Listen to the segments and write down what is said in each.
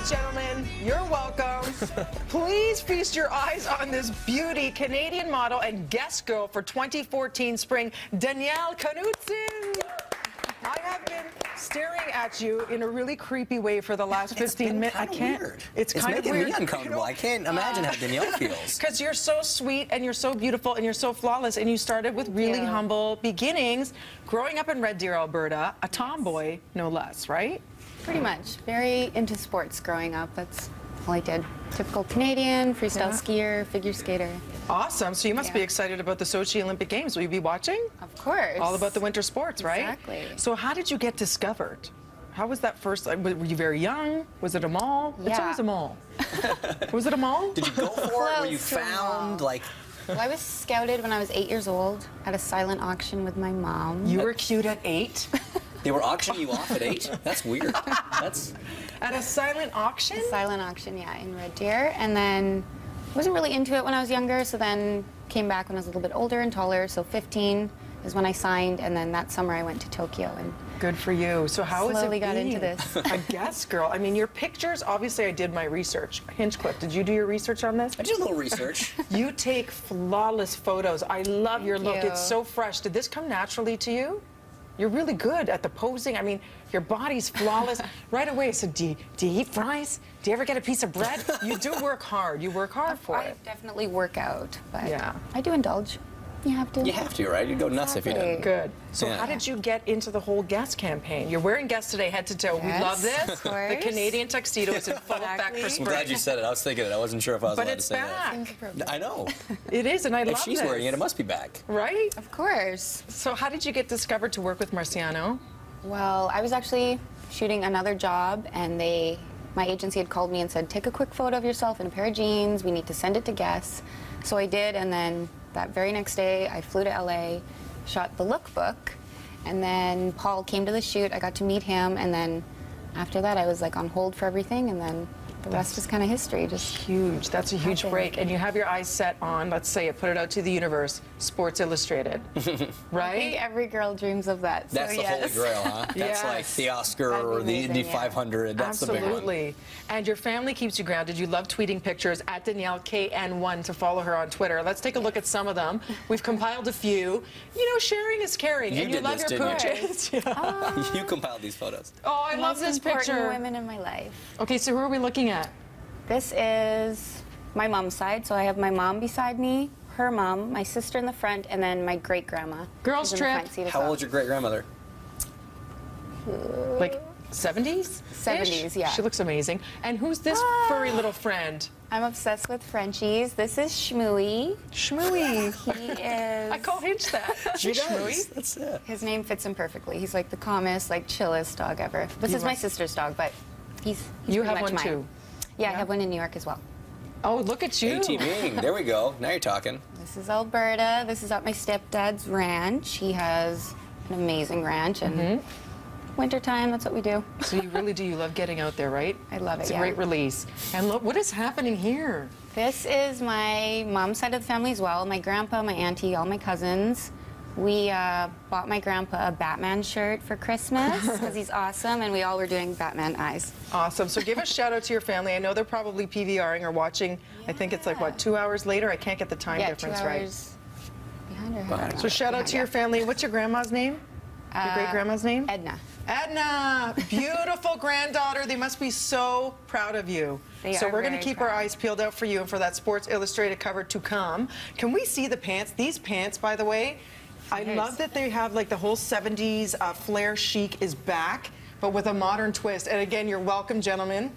gentlemen, you're welcome. Please feast your eyes on this beauty, Canadian model and guest girl for 2014 spring, Danielle Knudson. I have been staring at you in a really creepy way for the last 15 minutes. I can't. Weird. It's kind of making weird. me uncomfortable. I can't imagine how Danielle feels. Because you're so sweet and you're so beautiful and you're so flawless, and you started with really humble beginnings, growing up in Red Deer, Alberta, a tomboy, no less, right? Pretty much. Very into sports growing up. That's all I did. Typical Canadian, freestyle skier, figure skater. Awesome. So you must be excited about the Sochi Olympic Games. Will you be watching? Of course. All about the winter sports, right? Exactly. So how did you get discovered? How was that first? Were you very young? Was it a mall? Yeah. It's always a mall. Was it a mall? Did you go for it? Were you found like? Well, I was scouted when I was 8 years old at a silent auction with my mom. You were cute at 8? They were auctioning you off at 8? That's weird. That's at a silent auction? A silent auction, yeah, in Red Deer. And then wasn't really into it when I was younger, so then came back when I was a little bit older and taller, so 15 is when I signed, and then that summer I went to Tokyo. And good for you. So how is it slowly got being into this. a guest girl? I mean, your pictures, obviously I did my research. Hinchcliffe, did you do your research on this? I did a little research. You take flawless photos. I love your look. you. It's so fresh. Did this come naturally to you? You're really good at the posing. I mean, your body's flawless. Right away, so do you eat fries? Do you ever get a piece of bread? You do work hard. You work hard for I it. definitely work out, but Yeah. I do indulge. You have to. You have to, right? You'd go nuts if you didn't. Good. So Yeah. how did you get into the whole Guess campaign? You're wearing Guess today head to toe. We Yes, love this. of course. The Canadian tuxedo is in full effect for Exactly. I'm spring. glad you said it. I was thinking it. I wasn't sure if I was But allowed to it's say back. that. I know. It is, and I love If she's this. wearing it, it must be back. Right? Of course. So how did you get discovered to work with Marciano? Well, I was actually shooting another job, and my agency had called me and said, take a quick photo of yourself in a pair of jeans. We need to send it to Guess. So I did, and then that very next day, I flew to LA, shot the lookbook, and then Paul came to the shoot. I got to meet him, and then after that, I was like on hold for everything, and then the rest is kind of history. Just huge. That's a huge happened. break. And you have your eyes set on, let's say it, put it out to the universe, Sports Illustrated. Right? I think every girl dreams of that. That's so the holy grail, huh? That's Yes. like the Oscar That'd be or the amazing, Indy yeah. 500. That's the big one. Absolutely. And your family keeps you grounded. You love tweeting pictures at Danielle KN1 to follow her on Twitter. Let's take a look at some of them. We've compiled a few. You know, sharing is caring. You and you did love this, your didn't you? pooches. Yeah. You compiled these photos. Oh, I love Most this important picture. women in my life. Okay, so who are we looking at? This is my mom's side, so I have my mom beside me, her mom, my sister in the front, and then my great-grandma. Girls She's in the trip. front seat as How well. old's your great-grandmother? Like 70s? 70s, yeah. She looks amazing. And who's this furry little friend? I'm obsessed with Frenchies. This is Shmooey. Shmooey. He is... I call Hinch that. She Shmooey. does. That's it. His name fits him perfectly. He's like the calmest, like chillest dog ever. This is my sister's dog, but he's You pretty have much one mine. too. Yeah, I have one in New York as well. Oh, look at you. ATVing. There we go. Now you're talking. This is Alberta. This is at my stepdad's ranch. He has an amazing ranch, and wintertime, that's what we do. So you really do. You love getting out there, right? I love it, It's a yeah. great release. And look, what is happening here? This is my mom's side of the family as well. My grandpa, my auntie, all my cousins. We bought my grandpa a Batman shirt for Christmas because he's awesome, and we all were doing Batman eyes. Awesome. So give a shout out to your family. I know they're probably PVRing or watching. I think it's like, what, 2 hours later? I can't get the time difference 2 right. hours behind her head. So shout out to your family. What's your grandma's name? Your great-grandma's name? Edna. Edna, beautiful granddaughter. They must be so proud of you. So are we're going to very keep our proud. eyes peeled out for you and for that Sports Illustrated cover to come. Can we see the pants? These pants, by the way, I love that they have like the whole 70s flare chic is back, but with a modern twist. And again, you're welcome, gentlemen.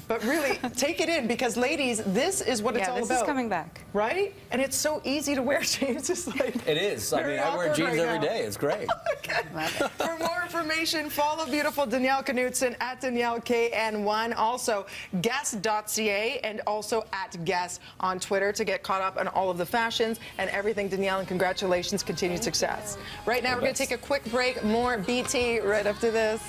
But really, take it in, because ladies, this is what it's all about. this is coming back. Right? And it's so easy to wear, James. It's like It is. I mean, I wear jeans every day. It's great. For more information, follow beautiful Danielle Knudson at Danielle KN1. Also, Guess.ca and also at Guess on Twitter to get caught up on all of the fashions and everything. Danielle, and congratulations, continued success. Right now, we're going to take a quick break. More BT right after this.